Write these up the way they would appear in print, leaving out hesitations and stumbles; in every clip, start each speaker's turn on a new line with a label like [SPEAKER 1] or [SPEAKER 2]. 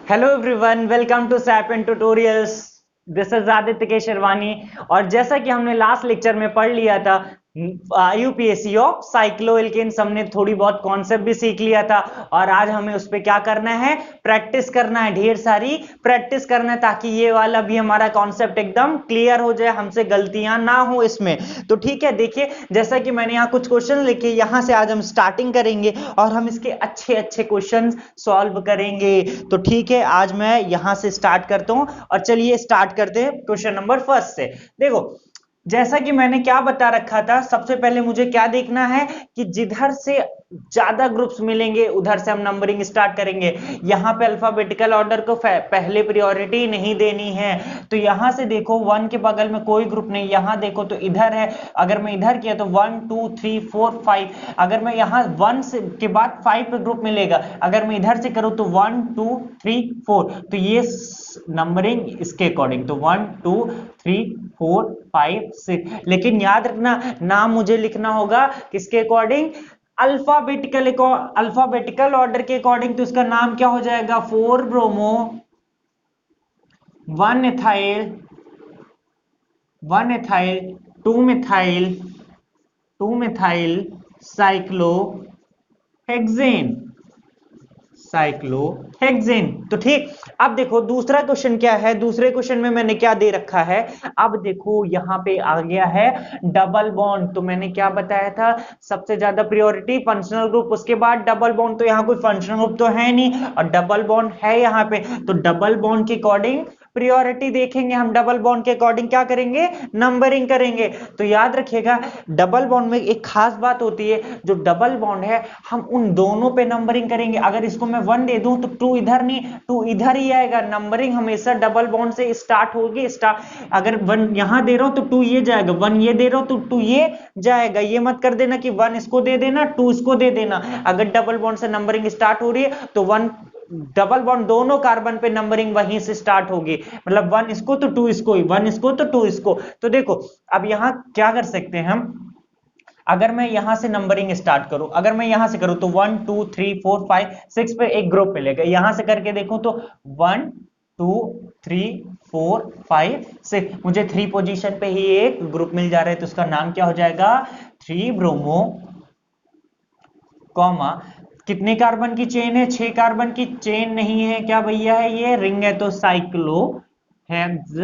[SPEAKER 1] Hello everyone, welcome to Sapien tutorials. This is Aditya K Sherwani. और जैसा कि हमने लास्ट लेक्चर में पढ़ लिया था यूपीएससी ऑफ साइक्लोएल्केन्स, हमने थोड़ी बहुत कॉन्सेप्ट भी सीख लिया था। और आज हमें उस पर क्या करना है, प्रैक्टिस करना है, ढेर सारी प्रैक्टिस करना है, ताकि ये वाला भी हमारा कॉन्सेप्ट एकदम क्लियर हो जाए, हमसे गलतियां ना हो इसमें। तो ठीक है, देखिए जैसा कि मैंने यहाँ कुछ क्वेश्चन लिखे, यहाँ से आज हम स्टार्टिंग करेंगे और हम इसके अच्छे अच्छे क्वेश्चन सॉल्व करेंगे। तो ठीक है, आज मैं यहां से स्टार्ट करता हूं और चलिए स्टार्ट करते हैं क्वेश्चन नंबर फर्स्ट से। देखो, जैसा कि मैंने क्या बता रखा था, सबसे पहले मुझे क्या देखना है कि जिधर से ज्यादा ग्रुप्स मिलेंगे उधर से हम नंबरिंग स्टार्ट करेंगे। यहां पे अल्फाबेटिकल ऑर्डर को पहले प्रायोरिटी नहीं देनी है। तो यहां से देखो, 1 के बगल में कोई ग्रुप नहीं, यहां देखो तो इधर है। अगर मैं इधर किया तो 1 2 3 4 5। अगर मैं यहां 1 से के बाद 5 पे ग्रुप मिलेगा, अगर मैं इधर से करूं तो 1 2 3 4। तो ये नंबरिंग इसके अकॉर्डिंग, तो 1 2 3 4 5 6। लेकिन याद रखना, नाम मुझे लिखना होगा किसके अकॉर्डिंग, अल्फाबेटिकल ऑर्डर के अकॉर्डिंग। तो इसका नाम क्या हो जाएगा, 4 bromo 1 ethyl 1 ethyl 2 methyl 2 methyl cyclohexane cyclohexane. तो ठीक, अब देखो दूसरा क्वेश्चन क्या है। दूसरे क्वेश्चन में मैंने क्या दे रखा है, अब देखो यहां पे आ गया है डबल बॉन्ड। तो मैंने क्या बताया था, सबसे ज्यादा प्रायोरिटी फंक्शनल ग्रुप, उसके बाद डबल बॉन्ड। तो यहां कोई फंक्शनल ग्रुप तो है नहीं और डबल बॉन्ड है यहां पे, तो डबल बॉन्ड के अकॉर्डिंग प्रायोरिटी देखेंगे हम। डबल बॉन्ड के अकॉर्डिंग क्या करेंगे, नंबरिंग करेंगे। तो याद रखिएगा, डबल बॉन्ड में एक खास बात होती है, जो डबल बॉन्ड है हम उन दोनों पे नंबरिंग करेंगे। अगर इसको मैं 1 दे दूं तो 2 इधर नहीं, 2 इधर ही आएगा। नंबरिंग हमेशा डबल बॉन्ड से स्टार्ट होगी। अगर 1 यहां दे रहा हूं तो 2 ये जाएगा, 1 ये दे रहा हूं तो 2 ये जाएगा। ये मत कर देना कि 1 इसको दे देना 2 इसको दे देना। अगर डबल बॉन्ड से नंबरिंग स्टार्ट हो रही है तो 1 डबल बॉन्ड दोनों कार्बन पे नंबरिंग वहीं से स्टार्ट होगी। मतलब 1 इसको तो 2 इसको, 1 इसको तो 2 इसको। तो देखो अब यहां क्या कर सकते हैं हम, अगर मैं यहां से नंबरिंग स्टार्ट करूं, अगर मैं यहां से करूं तो 1 2 3 4 5 6 पे एक ग्रुप मिलेगा। यहां से करके देखूं तो 1 2 3 4 5 6, मुझे 3 पोजीशन पे ही एक ग्रुप मिल जा रहा है। तो उसका नाम क्या हो जाएगा, 3 ब्रोमो कॉमा, कितने कार्बन की चेन है, 6 कार्बन की चेन नहीं है क्या भैया, है ये रिंग है, तो साइक्लोहेक्स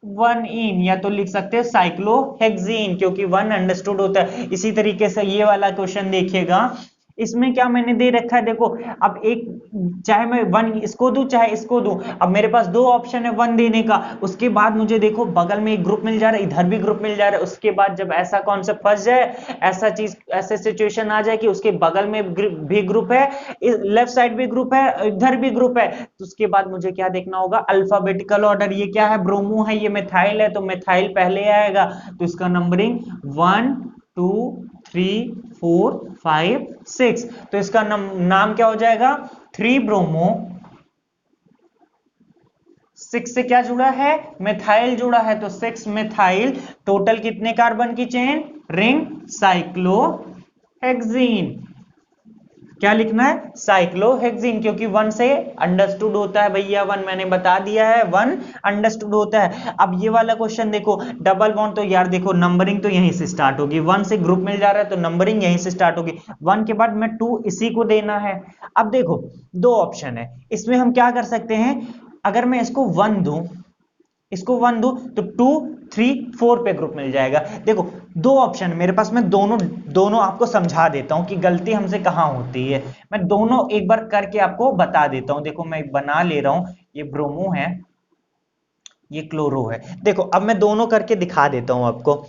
[SPEAKER 1] 1 इन, या तो लिख सकते हैं साइक्लोहेक्सीन, क्योंकि 1 अंडरस्टूड होता है। इसी तरीके से ये वाला क्वेश्चन देखिएगा, इसमें क्या मैंने दे रखा है, देखो अब एक, चाहे मैं 1 इसको दूं चाहे इसको दूं, अब मेरे पास दो ऑप्शन है 1 देने का। उसके बाद मुझे देखो बगल में एक ग्रुप मिल जा रहा है, इधर भी ग्रुप मिल जा रहा है। उसके बाद जब ऐसा कॉन्सेप्ट फंस जाए, ऐसा चीज ऐसे सिचुएशन आ जाए कि उसके बगल में भी ग्रुप है, लेफ्ट साइड भी ग्रुप है, इधर भी ग्रुप है, तो उसके बाद मुझे क्या देखना होगा, अल्फाबेटिकल ऑर्डर। ये क्या है, ब्रोमो है, ये मिथाइल है, तो मिथाइल पहले आएगा। तो इसका नंबरिंग 1 2 3 4 5 6। तो इसका नाम क्या हो जाएगा, 3 ब्रोमो 6 से क्या जुड़ा है, मिथाइल जुड़ा है, तो 6 मिथाइल। टोटल कितने कार्बन की चेन, रिंग साइक्लोहेक्सीन। क्या लिखना है, साइक्लोहेक्सीन, क्योंकि 1 से अंडरस्टूड होता है भैया, 1 मैंने बता दिया है, 1 अंडरस्टूड होता है। अब ये वाला क्वेश्चन देखो, डबल बॉन्ड, तो यार देखो नंबरिंग तो यहीं से स्टार्ट होगी, 1 से ग्रुप मिल जा रहा है तो नंबरिंग यहीं से स्टार्ट होगी। 1 के बाद मैं 2 इसी को देना है। अब देखो दो ऑप्शन है, इसमें हम क्या कर सकते हैं, अगर मैं इसको 1 दूं, इसको 1 दूं तो 2 3 4 पे ग्रुप मिल जाएगा। देखो दो ऑप्शन मेरे पास, मैं दोनों दोनों आपको समझा देता हूं कि गलती हमसे कहां होती है। मैं दोनों एक बार करके आपको बता देता हूं। देखो मैं बना ले रहा हूं, ये ब्रोमो है, ये क्लोरो है। देखो अब मैं दोनों करके दिखा देता हूं आपको।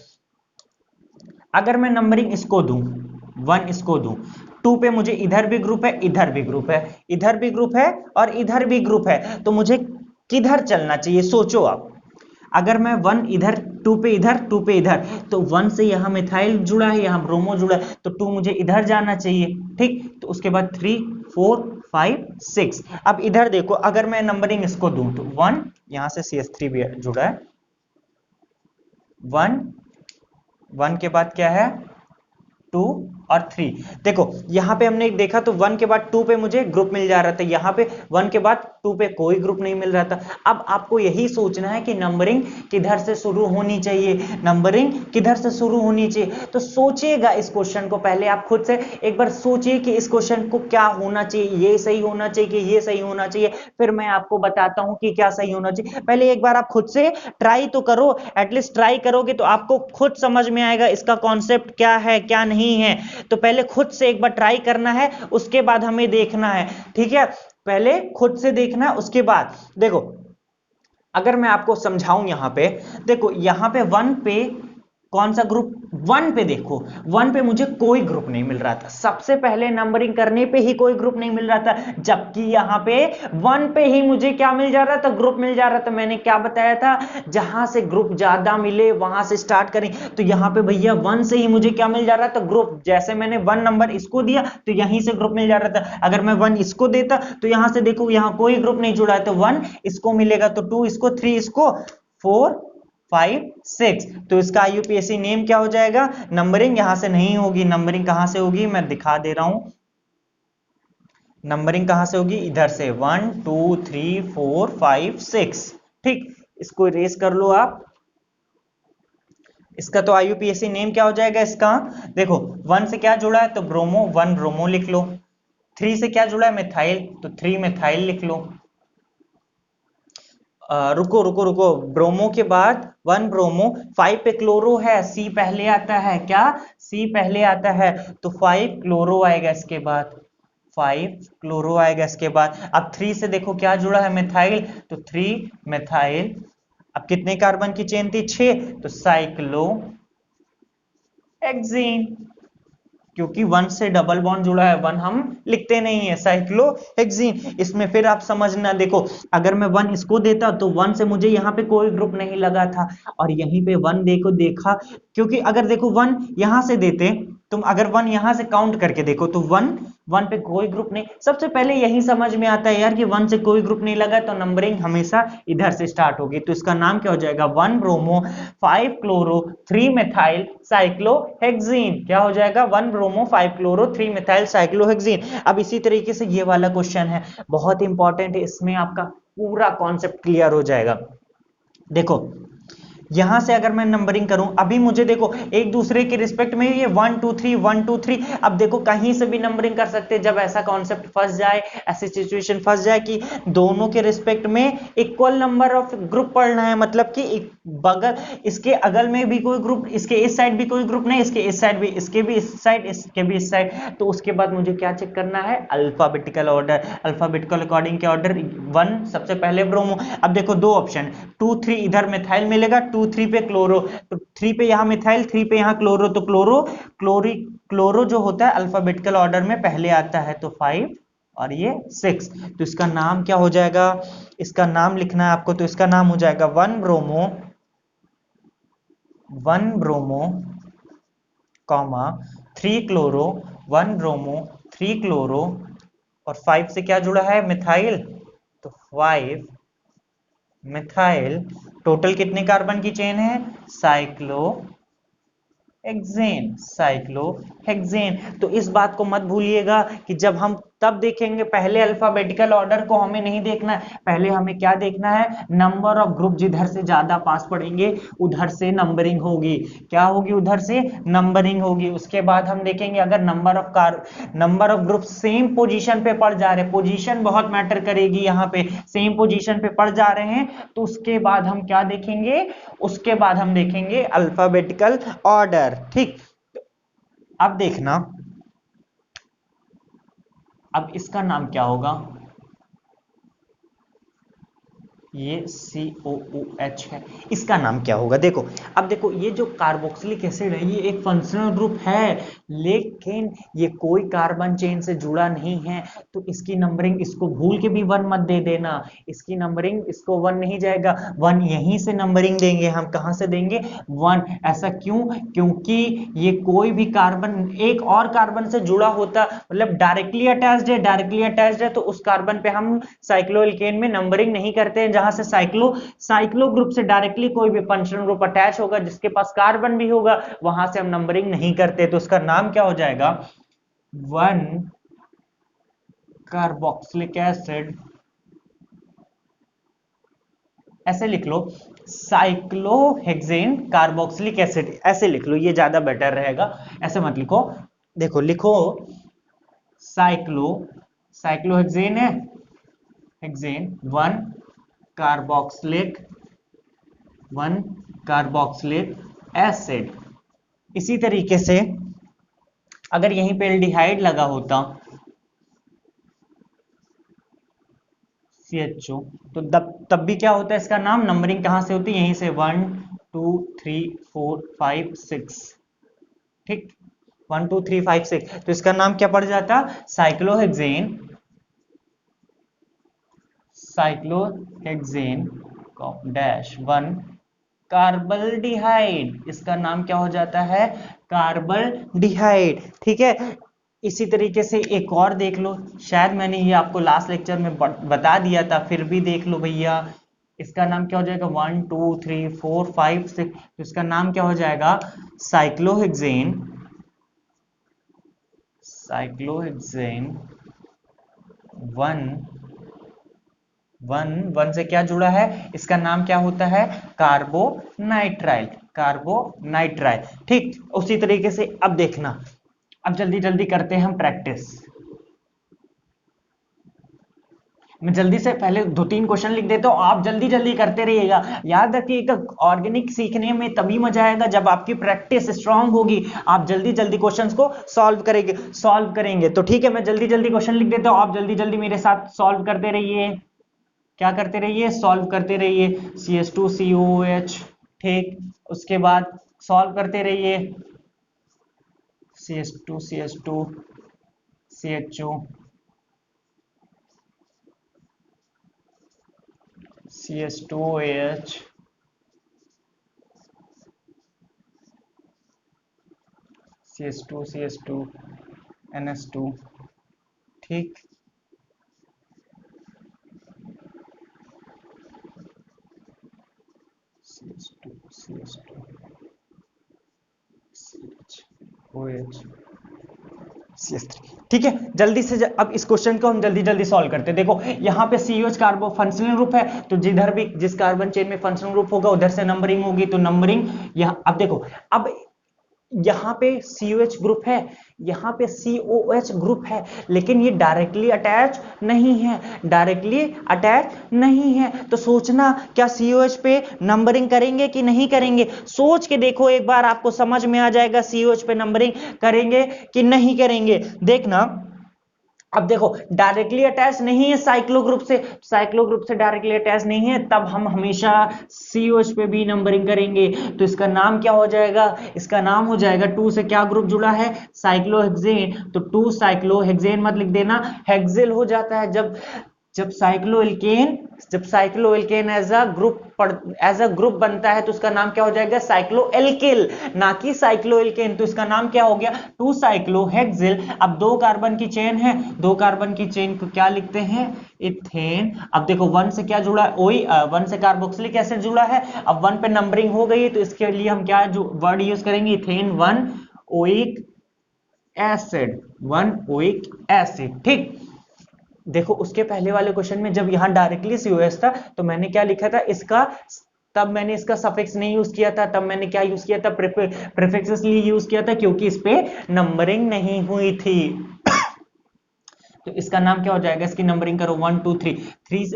[SPEAKER 1] अगर मैं नंबरिंग इसको दूं, 1 इसको दूं, 2 पे मुझे इधर भी ग्रुप है, इधर भी ग्रुप है, इधर भी ग्रुप है और इधर भी ग्रुप है, तो मुझे किधर चलना चाहिए, सोचो आप। अगर मैं 1 इधर, 2 पे इधर, 2 पे इधर, तो 1 से यहां मिथाइल जुड़ा है, यहां ब्रोमो जुड़ा है, तो 2 मुझे इधर जाना चाहिए। ठीक, तो उसके बाद 3 4 5 6। अब इधर देखो, अगर मैं नंबरिंग इसको दूं तो 1, यहां से CH3 भी जुड़ा है, 1 1 के बाद क्या है, 2 और 3। देखो यहाँ पे हमने देखा तो 1 के बाद 2 पे मुझे ग्रुप मिल जा रहा था, यहाँ पे 1 के बाद 2 पे कोई ग्रुप नहीं मिल रहा था। अब आपको यही सोचना है कि नंबरिंग किधर से शुरू होनी चाहिए, नंबरिंग किधर से शुरू होनी चाहिए। तो सोचिएगा इस क्वेश्चन को, पहले आप खुद से एक बार सोचिए कि इस क्वेश्चन को क्या होना चाहिए, ये सही होना चाहिए कि ये सही होना चाहिए, फिर मैं आपको बताता हूं कि क्या सही होना चाहिए। पहले एक बार आप खुद से ट्राई तो करो, एटलीस्ट ट्राई करोगे तो आपको खुद समझ में आएगा इसका कॉन्सेप्ट क्या है क्या नहीं है। तो पहले खुद से एक बार ट्राई करना है, उसके बाद हमें देखना है, ठीक है। पहले खुद से देखना है, उसके बाद देखो अगर मैं आपको समझाऊं यहां पे, देखो यहां पे 1 पे कौन सा ग्रुप, 1 पे देखो 1 पे मुझे कोई ग्रुप नहीं मिल रहा था, सबसे पहले नंबरिंग करने पे ही कोई ग्रुप नहीं मिल रहा था, जबकि यहां पे 1 पे ही मुझे क्या मिल जा रहा था, ग्रुप मिल जा रहा था। मैंने क्या बताया था, जहां से ग्रुप ज्यादा मिले वहां से स्टार्ट करें। तो यहां पे भैया 1 से ही मुझे क्या मिल जा रहा था, ग्रुप। जैसे मैंने 1 नंबर इसको दिया तो यहीं से ग्रुप मिल जा रहा था, अगर मैं 1 इसको देता तो यहां से देखो यहां कोई ग्रुप नहीं जुड़ा है, तो 1 इसको मिलेगा, तो 2 इसको, 3 इसको, 4 5 6। तो इसका आईयूपीएसी नेम क्या हो जाएगा, नंबरिंग यहां से नहीं होगी। नंबरिंग कहां से होगी, मैं दिखा दे रहा हूं, नंबरिंग कहां से होगी, इधर से 1 2 3 4 5 6। ठीक, इसको इरेज कर लो आप। इसका तो आईयूपीएसी नेम क्या हो जाएगा इसका, देखो 1 से क्या जुड़ा है तो ब्रोमो, 1 ब्रोमो लिख लो। 3 से क्या जुड़ा है, मिथाइल, तो 3 मिथाइल लिख लो। रुको रुको रुको, ब्रोमो के बाद 1 ब्रोमो, 5 पे क्लोरो है, सी पहले आता है, क्या सी पहले आता है, तो 5 क्लोरो आएगा इसके बाद, 5 क्लोरो आएगा इसके बाद। अब 3 से देखो क्या जुड़ा है, मिथाइल, तो 3 मिथाइल। अब कितने कार्बन की चेन थी, 6, तो साइक्लो हेक्सेन, क्योंकि 1 से डबल बॉन्ड जुड़ा है, 1 हम लिखते नहीं है, साइक्लोहेक्सीन। इसमें फिर आप समझना, देखो अगर मैं 1 इसको देता तो 1 से मुझे यहाँ पे कोई ग्रुप नहीं लगा था, और यहीं पे 1 देखो देखा, क्योंकि अगर देखो 1 यहां से देते, तुम अगर 1 यहां से काउंट करके देखो तो 1 पे कोई ग्रुप नहीं। सबसे पहले यही समझ में आता है यार कि 1 से कोई ग्रुप नहीं लगा, तो नंबरिंग हमेशा इधर से स्टार्ट होगी। तो इसका नाम क्या हो जाएगा, 1 ब्रोमो 5 क्लोरो 3 मिथाइल साइक्लोहेक्सीन। क्या हो जाएगा, 1 ब्रोमो 5 क्लोरो 3 मिथाइल साइक्लोहेक्सीन। अब इसी तरीके से ये वाला क्वेश्चन है, बहुत इंपॉर्टेंट है, इसमें आपका पूरा कॉन्सेप्ट क्लियर हो जाएगा। देखो यहां से अगर मैं नंबरिंग करूं, अभी मुझे देखो एक दूसरे के रिस्पेक्ट में ये 1 2 3 1 2 3, अब देखो कहीं से भी नंबरिंग कर सकते हैं, जब ऐसा कॉन्सेप्ट फंस जाए, ऐसी सिचुएशन फंस जाए कि दोनों के रिस्पेक्ट में इक्वल नंबर ऑफ ग्रुप पढ़ना है, मतलब कि बगल, इसके अगल में भी कोई ग्रुप, इसके इस साइड भी कोई ग्रुप नहीं, इसके इस साइड भी, इसके भी इस साइड, इसके भी इस साइड, तो उसके बाद मुझे क्या चेक करना है, अल्फाबेटिकल ऑर्डर, अल्फाबेटिकल अकॉर्डिंग के ऑर्डर, 1 सबसे पहले ब्रोमो। अब देखो 2 ऑप्शन, 2 3 इधर मिथाइल मिलेगा, 2 3 पे क्लोरो, तो 3 पे यहां मिथाइल, 3 पे यहां क्लोरो, तो क्लोरो क्लोरो जो होता है अल्फाबेटिकल ऑर्डर में पहले आता है, तो 5 और ये 6। तो इसका नाम क्या हो जाएगा, इसका नाम लिखना है आपको, तो इसका नाम हो जाएगा 1 bromo comma 3 chloro, 1 bromo 3 chloro, और 5 से क्या जुड़ा है, मिथाइल, तो 5 मिथाइल। टोटल कितने कार्बन की चेन है, साइक्लोहेक्सेन। तो इस बात को मत भूलिएगा कि जब हम तब देखेंगे, पहले अल्फाबेटिकल ऑर्डर को हमें नहीं देखना है, पहले हमें क्या देखना है, नंबर ऑफ ग्रुप, जिधर से ज्यादा पास पड़ेंगे उधर से नंबरिंग होगी, क्या होगी, उधर से नंबरिंग होगी। उसके बाद हम देखेंगे अगर number of group same position पे पड़ जा रहे, पोजीशन बहुत मैटर करेगी, यहाँ पे सेम पोजीशन पे पड़ जा रहे हैं, तो उसके बाद हम क्या देखेंगे, उसके बाद हम देखेंगे अल्फाबेटिकल ऑर्डर। ठीक, अब देखना, अब इसका नाम क्या होगा, ये COOH है, इसका नाम क्या होगा, देखो अब देखो ये जो कार्बोक्सिलिक एसिड है ये एक फंक्शनल ग्रुप है, लेकिन ये कोई कार्बन चेन से जुड़ा नहीं है, तो इसकी नंबरिंग, इसको भूल के भी 1 मत दे देना, इसकी नंबरिंग, इसको 1 नहीं जाएगा, 1 यहीं से नंबरिंग देंगे हम, कहां से देंगे, 1। ऐसा क्यों, क्योंकि ये कोई भी कार्बन एक और कार्बन से जुड़ा होता, मतलब डायरेक्टली अटैच्ड है, तो उस कार्बन पे हम साइक्लोएल्केन में नंबरिंग नहीं करते हैं, कहां से, साइक्लो ग्रुप से डायरेक्टली कोई भी फंक्शनल ग्रुप अटैच होगा जिसके पास कार्बन भी होगा, वहां से हम नंबरिंग नहीं करते, तो उसका नाम क्या हो जाएगा, 1 कार्बोक्सिलिक एसिड, ऐसे लिख लो, साइक्लोहेक्सेन कार्बोक्सिलिक एसिड, ऐसे लिख लो, ये ज्यादा बेटर रहेगा, ऐसे मत लिखो। देखो लिखो साइक्लोहेक्सेन है, हेक्सेन 1 कार्बोक्सिलिक एसिड। इसी तरीके से अगर यहीं पे एल्डिहाइड लगा होता CHO, तो तब भी क्या होता है, इसका नाम, नंबरिंग कहां से होती है, यहीं से 1 2 3 4 5 6, ठीक, 1 2 3 5 6, तो इसका नाम क्या पड़ जाता, साइक्लोहेक्सेन डैश 1 कार्बल्डिहाइड, इसका नाम क्या हो जाता है, कार्बल्डिहाइड, ठीक है। इसी तरीके से एक और देख लो, शायद मैंने ये आपको लास्ट लेक्चर में बता दिया था, फिर भी देख लो भैया, इसका नाम क्या हो जाएगा, 1 2 3 4 5 6, तो इसका नाम क्या हो जाएगा, साइक्लोहेक्सेन 1 से क्या जुड़ा है, इसका नाम क्या होता है, कार्बोनाइट्राइल, ठीक। उसी तरीके से अब देखना, अब जल्दी जल्दी करते हैं हम प्रैक्टिस। मैं जल्दी से पहले 2-3 क्वेश्चन लिख देता हूं, आप जल्दी जल्दी करते रहिएगा। याद रखिएगा, ऑर्गेनिक सीखने में तभी मजा आएगा जब आपकी प्रैक्टिस स्ट्रांग होगी, आप जल्दी जल्दी क्वेश्चंस को सॉल्व करेंगे। तो ठीक है, मैं जल्दी जल्दी क्वेश्चन लिख देता हूं, आप जल्दी जल्दी मेरे साथ सॉल्व करते रहिए। क्या करते रहिए, सॉल्व करते रहिए, CH2COOH, ठीक। उसके बाद सॉल्व करते रहिए, CH2 CHO, CH2OH, CH2 NH2, ठीक। CH2 CH2OH CH3, ठीक है। जल्दी से अब इस क्वेश्चन को हम जल्दी जल्दी सॉल्व करते हैं। देखो यहाँ पे COH कार्बो फंक्शनल ग्रुप है, तो जिधर भी जिस कार्बन चेन में फंक्शनल ग्रुप होगा उधर से नंबरिंग होगी, तो नंबरिंग यहाँ, अब देखो, अब यहाँ पे COH ग्रुप है, यहाँ पे COH ग्रुप है, लेकिन ये डायरेक्टली अटैच नहीं है, तो सोचना क्या COH पे नंबरिंग करेंगे कि नहीं करेंगे, सोच के देखो एक बार, आपको समझ में आ जाएगा COH पे नंबरिंग करेंगे कि नहीं करेंगे। देखना, अब देखो डायरेक्टली अटैच नहीं है साइक्लो ग्रुप से डायरेक्टली अटैच नहीं है, तब हम हमेशा COH पे भी नंबरिंग करेंगे, तो इसका नाम क्या हो जाएगा, इसका नाम हो जाएगा 2 से क्या ग्रुप जुड़ा है, साइक्लोहेक्सेन, तो 2 साइक्लोहेक्सेन मत लिख देना, हेक्सिल हो जाता है। जब साइक्लोएल्केन एज अ ग्रुप बनता है, तो उसका नाम क्या हो जाएगा, साइक्लोएल्किल, ना कि साइक्लोएल्केन, तो इसका नाम क्या हो गया, 2 साइक्लोहेक्सिल। अब 2 कार्बन की चेन है, 2 कार्बन की चेन को क्या लिखते हैं, इथेन। अब देखो 1 से क्या जुड़ा है, 1 से कार्बोक्सिलिक एसिड जुड़ा है, अब 1 पे नंबरिंग हो गई है, तो इसके लिए हम क्या जो वर्ड यूज करेंगे, इथेन 1 ओइक एसिड, ठीक। देखो उसके पहले वाले क्वेश्चन में जब यहां डायरेक्टली COH था, तो मैंने क्या लिखा था, तब मैंने इसका सफिक्स नहीं यूज किया था, तब मैंने क्या यूज किया था, प्रीफिक्स इसलिए यूज किया था क्योंकि इस पे नंबरिंग नहीं हुई थी। तो इसका नाम क्या हो जाएगा, इसकी नंबरिंग करो 1 2 3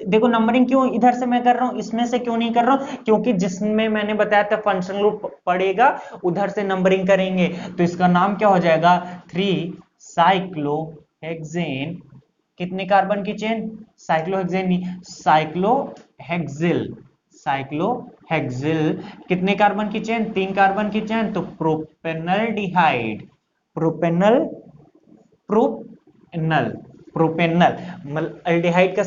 [SPEAKER 1] देखो नंबरिंग क्यों इधर से मैं कर रहा हूं, इसमें से क्यों नहीं कर रहा हूं, क्योंकि जिसमें मैंने बताया था फंक्शनल ग्रुप पड़ेगा उधर से नंबरिंग करेंगे, तो इसका नाम क्या हो जाएगा, 3 साइक्लोहेक्सेन, कितने कार्बन की चेन, साइक्लोहेक्सेन नहीं, साइक्लोहेक्सिल, कितने कार्बन की चेन, 3 कार्बन की चेन, तो प्रोपेनल एल्डिहाइड का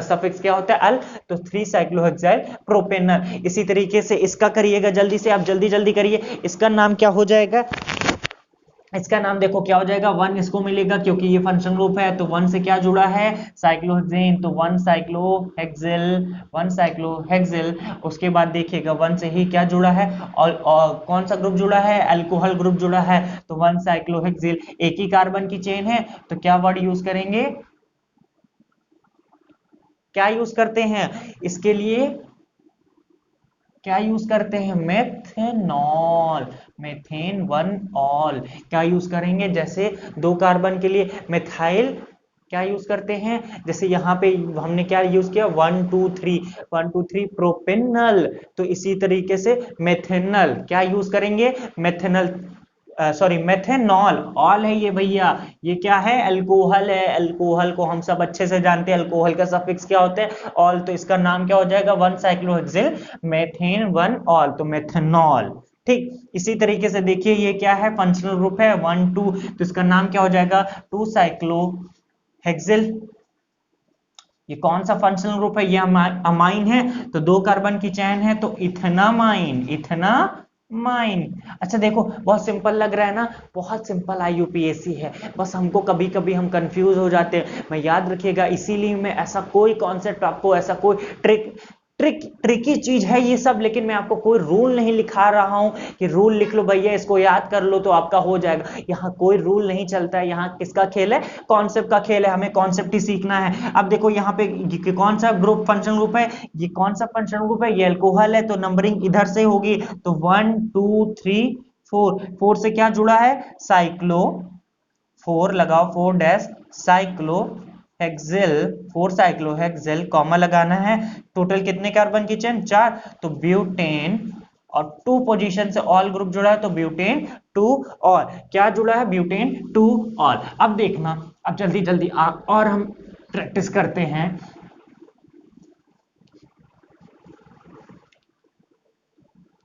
[SPEAKER 1] सफिक्स क्या होता है, अल, तो 3 साइक्लोहेक्साइल प्रोपेनल। इसी तरीके से इसका करिएगा, जल्दी से आप जल्दी जल्दी करिए, इसका नाम क्या हो जाएगा, इसका नाम देखो क्या हो जाएगा, 1 इसको मिलेगा क्योंकि ये फंक्शन ग्रुप है, तो 1 से क्या जुड़ा है, साइक्लोहेक्सेन, तो 1 साइक्लोहेक्सिल, 1 साइक्लोहेक्सिल। उसके बाद देखिएगा 1 से ही क्या जुड़ा है, और कौन सा ग्रुप जुड़ा है, अल्कोहल ग्रुप जुड़ा है, तो 1 साइक्लोहेक्सिल। एक ही कार्बन की चेन है, तो क्या वर्ड यूज करेंगे, क्या यूज करते हैं इसके लिए, क्या यूज करते हैं, मेथेनॉल, मेथेन वन ऑल। क्या यूज करेंगे, जैसे 2 कार्बन के लिए मिथाइल क्या यूज करते हैं, जैसे यहाँ पे हमने क्या यूज किया, 1 2 3, 1 2 3 प्रोपेनल, तो इसी तरीके से मेथेनल क्या यूज करेंगे, मेथेनल, सॉरी मेथेनॉल, ऑल है ये भैया, ये क्या है, अल्कोहल है, अल्कोहल को हम सब अच्छे से जानते हैं, अल्कोहल का सफिक्स क्या होता है, ऑल, तो इसका नाम क्या हो जाएगा, 1 साइक्लोहेक्सिल मेथेन 1 ऑल, तो मेथेनॉल। ठीक, इसी तरीके से देखिए ये क्या है, फंक्शनल ग्रुप है 1 2, तो इसका नाम क्या हो जाएगा, 2 साइक्लोहेक्सिल। ये कौन सा फंक्शनल ग्रुप है, ये अमाइन है, तो 2 कार्बन की चेन है, तो इथेनामाइन, इथेनामाइन। अच्छा देखो बहुत सिंपल लग रहा है ना, बहुत सिंपल आईयूपीएसी है, बस हमको कभी कभी हम कंफ्यूज हो जाते हैं, मैं याद रखिएगा, इसीलिए मैं ऐसा कोई कॉन्सेप्ट आपको, ऐसा कोई ट्रिकी चीज है ये सब, लेकिन मैं आपको कोई रूल नहीं लिखा रहा हूं कि रूल लिख लो भैया इसको याद कर लो तो आपका हो जाएगा, यहाँ कोई रूल नहीं चलता है, यहाँ किसका खेल है, कॉन्सेप्ट का खेल है, हमें कॉन्सेप्ट ही सीखना है। अब देखो यहाँ पे कौन सा ग्रुप फंक्शन ग्रुप है, ये कौन सा फंक्शन ग्रुप है, ये अल्कोहल है, तो नंबरिंग इधर से होगी, तो 1 2 3 4, 4 से क्या जुड़ा है, साइक्लो, 4 लगाओ 4 डैश साइक्लो हेक्सेल, 4 साइक्लोहेक्सेल, कॉमा लगाना है, टोटल कितने कार्बन की चेन, 4, तो ब्यूटेन, और 2 पोजीशन से ऑल ग्रुप जुड़ा है, तो ब्यूटेन 2 और क्या जुड़ा है, ब्यूटेन 2 ऑल। अब देखना, अब जल्दी जल्दी और हम प्रैक्टिस करते हैं।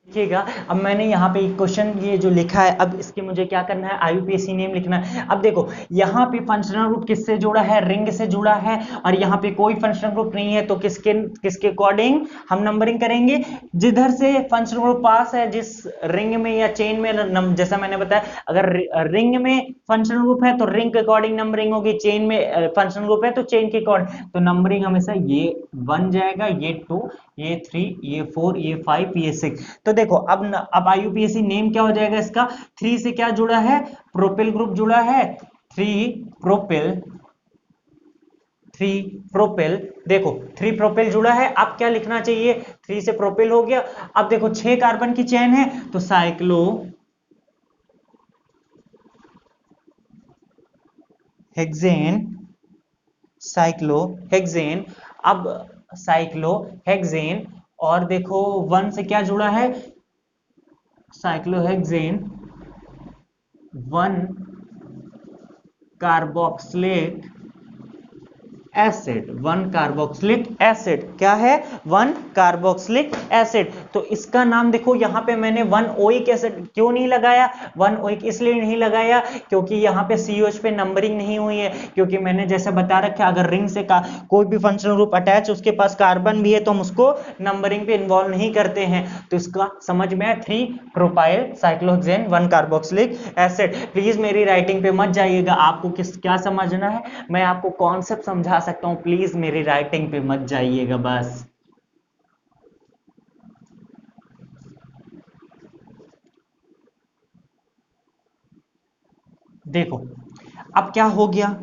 [SPEAKER 1] देखिएगा, अब मैंने यहाँ पे एक क्वेश्चन ये जो लिखा है, अब इसके मुझे क्या करना है, आईयूपीएसी नेम लिखना है। अब देखो यहाँ पे फंक्शनल ग्रुप किससे जुड़ा है, रिंग से जुड़ा है, और यहाँ पे कोई फंक्शनल ग्रुप नहीं है, तो किसके किसके अकॉर्डिंग हम नंबरिंग करेंगे, जिधर से फंक्शनल ग्रुप पास है, जिस रिंग में या चेन में, जैसा मैंने बताया, अगर रिंग में फंक्शनल ग्रुप है तो रिंग के अकॉर्डिंग नंबरिंग होगी, चेन में फंक्शनल ग्रुप है तो चेन के अकॉर्डिंग, तो नंबरिंग हमेशा ये 1 जाएगा, ये 2, ये 3, ये 4, ये 5, ये 6। तो देखो अब आईयूपीएसी नेम क्या हो जाएगा इसका, 3 से क्या जुड़ा है, प्रोपिल ग्रुप जुड़ा है, 3 प्रोपिल, 3 प्रोपिल, देखो 3 प्रोपिल जुड़ा है, अब क्या लिखना चाहिए, 3 से प्रोपिल हो गया। अब देखो 6 कार्बन की चेन है, तो साइक्लो हेक्सेन, साइक्लोहेक्सेन, अब साइक्लोहेक्सेन, और देखो 1 से क्या जुड़ा है, cyclohexane 1 carboxylic acid, 1 carboxylic acid, क्या है, 1 कार्बोक्सिलिक एसिड। तो इसका नाम देखो यहाँ पे मैंने 1 ओइक एसिड क्यों नहीं लगाया, 1 ओइक इसलिए नहीं लगाया क्योंकि यहाँ पे COH पे नंबरिंग नहीं हुई है, क्योंकि मैंने जैसे बता रखा, अगर रिंग से कोई भी फंक्शनल ग्रुप अटैच, उसके पास कार्बन भी है, तो हम उसको नंबरिंग पे इन्वॉल्व नहीं करते हैं। तो इसका समझ में आया, 3 propyl cyclohexane 1 carboxylic acid. Please मेरी राइटिंग पे मत जाइएगा, आपको क्या समझना है, मैं आपको कॉन्सेप्ट समझा सकता हूं, प्लीज मेरी राइटिंग पे मत जाइएगा बस। देखो अब क्या हो गया,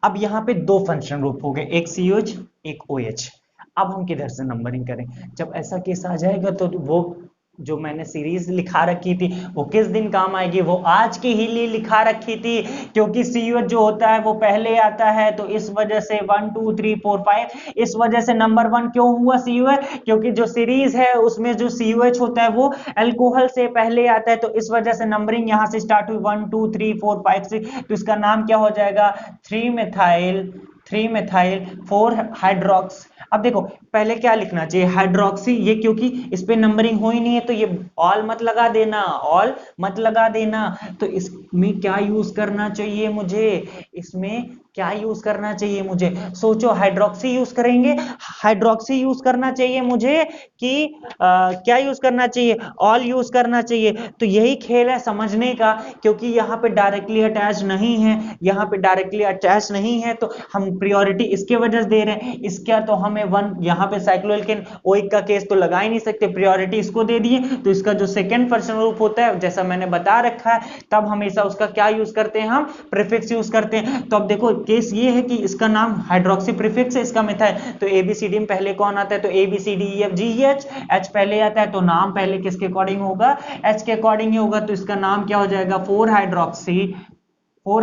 [SPEAKER 1] अब यहाँ पे 2 फंक्शन ग्रुप हो गए, एक COH एक OH। अब हम किधर से नंबरिंग करें, जब ऐसा केस आ जाएगा तो वो जो मैंने सीरीज लिखा रखी थी वो किस दिन काम आएगी, वो आज के ही लिए लिखा रखी थी, क्योंकि COH जो होता है वो पहले आता है, तो इस वजह से 1 2 3 4 5, इस वजह से नंबर 1 क्यों हुआ COH, क्योंकि जो सीरीज है उसमें जो COH होता है वो अल्कोहल से पहले आता है, तो इस वजह से नंबरिंग यहां से स्टार्ट हुई 1 2 3 4 5 6, तो इसका नाम क्या हो जाएगा, 3 मेथाइल, 3 मेथाइल 4 हाइड्रोक्स। अब देखो पहले क्या लिखना चाहिए, हाइड्रोक्सी, ये क्योंकि इस पे नंबरिंग हो ही नहीं है, तो ये ऑल मत लगा देना, ऑल मत लगा देना, तो इसमें क्या यूज करना चाहिए मुझे, इसमें क्या यूज करना चाहिए मुझे? सोचो, हाइड्रोक्सी यूज करेंगे, हाइड्रोक्सी यूज करना चाहिए मुझे कि क्या यूज करना चाहिए? ऑल यूज करना चाहिए। तो यही खेल है समझने का, क्योंकि यहाँ पे डायरेक्टली अटैच नहीं है, यहाँ पे डायरेक्टली अटैच नहीं है, तो हम प्रियोरिटी इसके वजह से दे रहे हैं। इसका तो हमें वन, यहाँ पे साइक्लोएल्केन ओइक का केस तो लगा ही नहीं सकते, प्रियोरिटी इसको दे दिए। तो इसका जो सेकंड फंक्शनल ग्रुप होता है, जैसा मैंने बता रखा है, तब हमेशा उसका क्या यूज करते हैं? हम प्रीफिक्स यूज करते हैं। तो अब देखो केस ये है कि इसका नाम हाइड्रोक्सी प्रीफिक्स है, इसका मिथाइल, तो एबीसीडी में पहले कौन आता है? तो ABCDEFGH, एच पहले आता है, तो नाम पहले किसके अकॉर्डिंग होगा? एच के अकॉर्डिंग ही होगा। तो इसका नाम क्या हो जाएगा? 4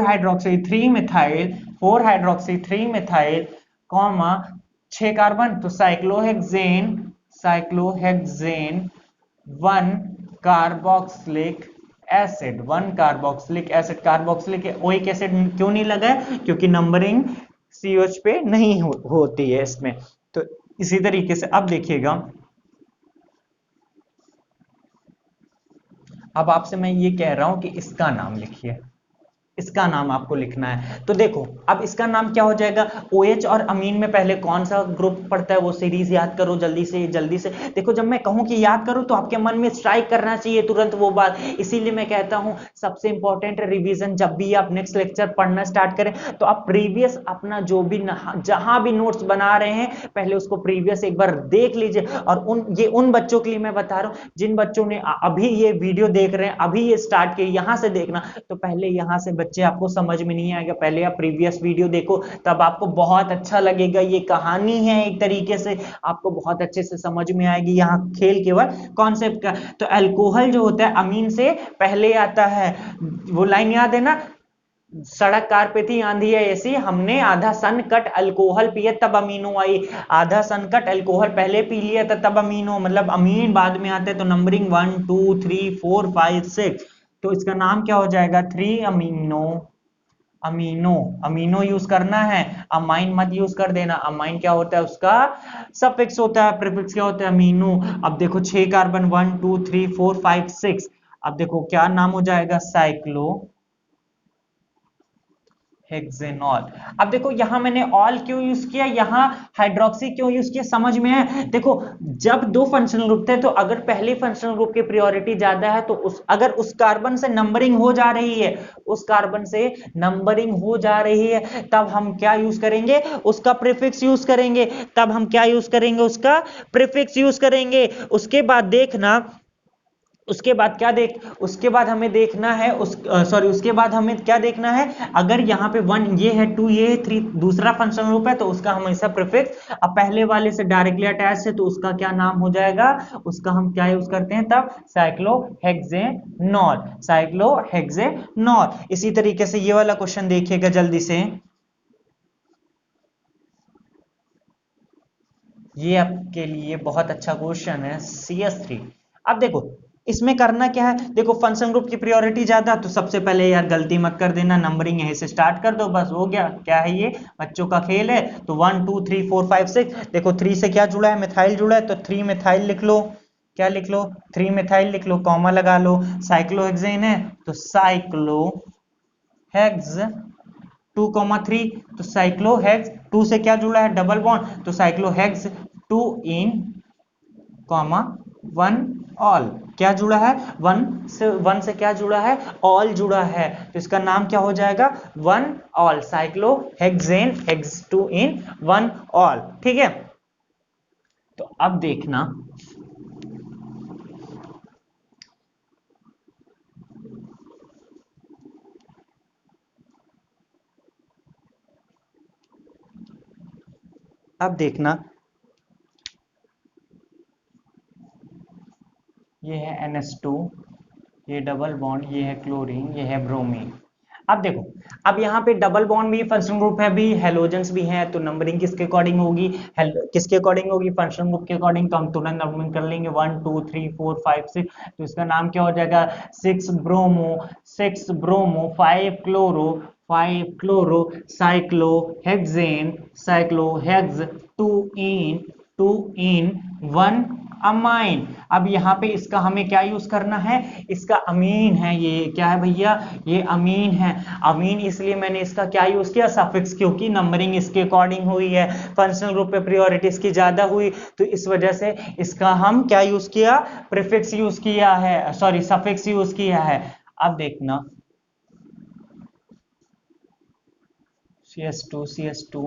[SPEAKER 1] hydroxy 3 methyl, 4 hydroxy 3 methyl comma 6 carbon, तो cyclohexane 1 carboxylic acid, 1 carboxylic acid. Carboxylic oic acid क्यों नहीं लगा है? क्योंकि नंबरिंग COH पे नहीं होती है इसमें। तो इसी तरीके से अब देखिएगा, अब आपसे मैं ये कह रहा हूं कि इसका नाम लिखिए, इसका नाम आपको लिखना है। तो देखो अब इसका नाम क्या हो जाएगा? OH और अमीन में पहले कौन सा ग्रुप पड़ता है? वो सीरीज याद करो जल्दी से जल्दी से। देखो जब मैं कहूं कि याद करो तो आपके मन में स्ट्राइक करना चाहिए तुरंत वो बात, इसीलिए मैं कहता हूं सबसे इंपॉर्टेंट रिवीजन। जब भी आप नेक्स्ट लेक्चर पढ़ना स्टार्ट करें तो आप प्रीवियस अपना जो भी जहां भी नोट्स बना रहे हैं, पहले उसको प्रीवियस एक बार देख लीजिए। और ये उन बच्चों के लिए मैं बता रहा हूं जिन बच्चों ने अभी ये वीडियो देख रहे हैं, अभी ये स्टार्ट किए, यहां से देखना। तो पहले यहां से बच्चे आपको समझ में नहीं आएगा, पहले आप प्रीवियस वीडियो देखो, तब आपको बहुत अच्छा लगेगा। ये कहानी है एक तरीके से, आपको बहुत अच्छे से समझ में आएगी। यहाँ खेल केवल कॉन्सेप्ट का। तो अल्कोहल जो होता है अमीन से पहले आता है। वो लाइन याद है ना? सड़क कार पे थी, आंधी है ऐसी, हमने आधा सन कट अल्कोहल पिए तब अमीनो आई। आधा सन कट अल्कोहल पहले पी लिया था तब अमीनो, मतलब अमीन बाद में आते हैं। तो नंबरिंग 1 2 3 4 5 6, तो इसका नाम क्या हो जाएगा? 3 अमीनो। अमीनो, अमीनो यूज करना है, अमाइन मत यूज कर देना। अमाइन क्या होता है? उसका सफिक्स होता है, प्रीफिक्स क्या होता है? अमीनो। अब देखो 6 कार्बन, 1 2 3 4 5 6, अब देखो क्या नाम हो जाएगा? Cyclo hexanol. अब देखो यहां मैंने ऑल क्यों यूज किया, यहां हाइड्रोक्सी क्यों यूज किया, समझ में है? देखो जब दो फंक्शनल ग्रुप थे, तो अगर पहले फंक्शनल ग्रुप की प्रायोरिटी ज्यादा है, तो अगर उस कार्बन से नंबरिंग हो जा रही है, उस कार्बन से नंबरिंग हो जा रही है, तब हम क्या यूज करेंगे? उसका प्रीफिक्स यूज करेंगे। तब हम क्या यूज करेंगे? उसका प्रीफिक्स यूज करेंगे। उसके बाद देखना, उसके बाद क्या देख, उसके बाद हमें देखना है उसके बाद हमें क्या देखना है? अगर यहाँ पे 1 ये है, 2 ये है, 3 दूसरा फंक्शनल ग्रुप है, तो उसका हमेशा प्रीफिक्स, अब पहले वाले से डायरेक्टली अटैच है, तो उसका क्या नाम हो जाएगा? उसका हम क्या यूज करते हैं तब? Cyclohexanol, cyclohexanol. इसी तरीके से ये वाला क्वेश्चन देखिएगा जल्दी से, ये आपके लिए बहुत अच्छा क्वेश्चन है, CS3। अब देखो इसमें करना क्या है? देखो फंक्शन ग्रुप की प्रायोरिटी ज्यादा, तो सबसे पहले यार गलती मत कर देना, नंबरिंग यहीं से स्टार्ट कर दो, बस हो गया। क्या है ये? बच्चों का खेल है। तो 1 2 3 4 5 6, देखो 3 से क्या जुड़ा है? मिथाइल जुड़ा है, तो 3 मिथाइल लिख लो। क्या लिख लो? 3 मिथाइल लिख लो, कॉमा लगा लो। साइक्लोहेक्सेन है, तो साइक्लो हेक्स 2,3, तो साइक्लोहेक्स 2 से क्या जुड़ा है? डबल बॉन्ड, तो साइक्लोहेक्स 2 इन कॉमा 1 ऑल। क्या जुड़ा है? 1 से क्या जुड़ा है? ऑल जुड़ा है, तो इसका नाम क्या हो जाएगा? 1 ऑल, साइक्लोहेक्सेन हेक्स 2 इन 1 ऑल। ठीक है, तो अब देखना, अब देखना, ये है NH2, ये डबल बॉन्ड, ये है क्लोरीन, ये है ब्रोमीन। अब देखो, अब यहाँ पे डबल बॉन्ड भी फंक्शनल ग्रुप है, भी हेलोजेंस भी हैं, तो नंबरिंग किसके अकॉर्डिंग होगी? किसके अकॉर्डिंग होगी? फंक्शनल ग्रुप के अकॉर्डिंग। तो हम तुरंत नंबरिंग कर लेंगे 1 2 3 4 5 6, तो इसका नाम क्या हो जाएगा? 6 bromo, 6 bromo 5 chloro, 5 chloro cyclohexane, साइक्लोहेक्स 2 इन 1 अमाइन। अब यहाँ पे इसका हमें क्या यूज करना है, इसका अमीन है, ये क्या है भैया, ये अमीन है। अमीन इसलिए मैंने इसका क्या यूज किया, सफिक्स, क्योंकि नंबरिंग इसके अकॉर्डिंग हुई है, फंक्शनल ग्रुप पे प्रायोरिटी इसकी ज्यादा हुई, तो इस वजह से इसका हम क्या यूज किया, प्रीफिक्स यूज किया है, सॉरी सफिक्स यूज किया है। अब देखना CS2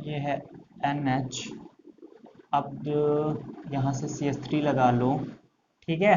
[SPEAKER 1] ये है NH, अब यहां से CS3 लगा लो, ठीक है।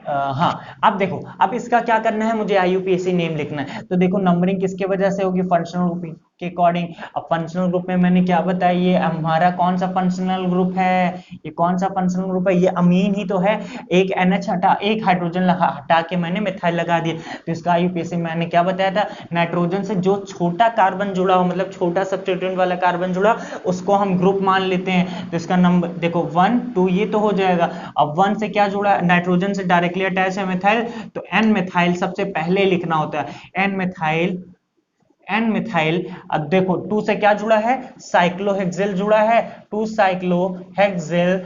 [SPEAKER 1] हाँ, अब देखो, अब इसका क्या करना है, मुझे IUPAC नेम लिखना है। तो देखो नंबरिंग किसके वजह से होगी, फंक्शनल ग्रुप के अकॉर्डिंग। अब फंक्शनल ग्रुप में मैंने क्या बताया, ये हमारा कौन सा फंक्शनल ग्रुप है, ये कौन सा फंक्शनल ग्रुप है, ये अमीन ही तो है। एक NH हटा, एक हाइड्रोजन हटा के मैंने मिथाइल लगा दिया, तो इसका IUPAC मैंने क्या बताया था, नाइट्रोजन से जो छोटा कार्बन जुड़ा हो, मतलब छोटा सब्स्टिट्यूएंट वाला कार्बन जुड़ा, उसको हम ग्रुप मान लेते हैं। तो इसका नंबर देखो 1 2 ये तो हो जाएगा। अब 1 से क्या जुड़ा, नाइट्रोजन से डायरेक्टली अटैच है मिथाइल, तो N मिथाइल सबसे पहले लिखना होता है, N मिथाइल, N मिथाइल। अब देखो 2 से क्या जुड़ा है, साइक्लोहेक्सिल जुड़ा है, 2 साइक्लोहेक्सिल,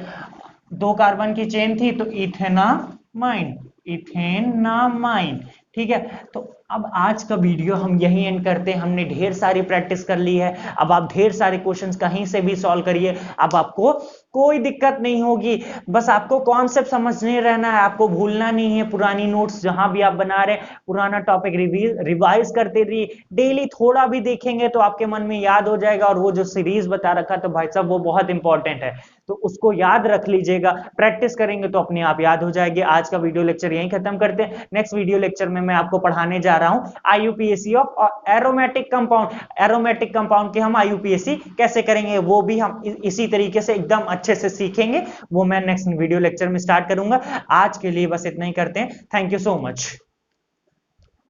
[SPEAKER 1] 2 कार्बन की चेन थी, तो इथेनामाइन, इथेनामाइन, ठीक है। तो अब आज का वीडियो हम यही एंड करते हैं, हमने ढेर सारी प्रैक्टिस कर ली है, अब आप ढेर सारे क्वेश्चंस कहीं से भी सॉल्व करिए, अब आपको कोई दिक्कत नहीं होगी, बस आपको कॉन्सेप्ट समझने रहना है, आपको भूलना नहीं है। पुरानी नोट्स जहां भी आप बना रहे, पुराना टॉपिक रिवाइज करते रहिए, डेली थोड़ा भी देखेंगे तो आपके मन में याद हो जाएगा, और वो जो सीरीज बता रखा तो भाई साहब वो बहुत इंपॉर्टेंट है, तो उसको याद रख लीजिएगा, प्रैक्टिस करेंगे तो अपने आप याद हो जाएगी। आज का वीडियो लेक्चर यहीं खत्म करते हैं, नेक्स्ट वीडियो लेक्चर में मैं आपको पढ़ाने जा रहा हूं IUPAC of aromatic compound, aromatic compound के हम IUPAC कैसे करेंगे, वो भी हम इसी तरीके से एकदम अच्छे से सीखेंगे, वो मैं नेक्स्ट वीडियो लेक्चर में स्टार्ट करूंगा। आज के लिए बस इतना ही करते हैं, थैंक यू सो मच।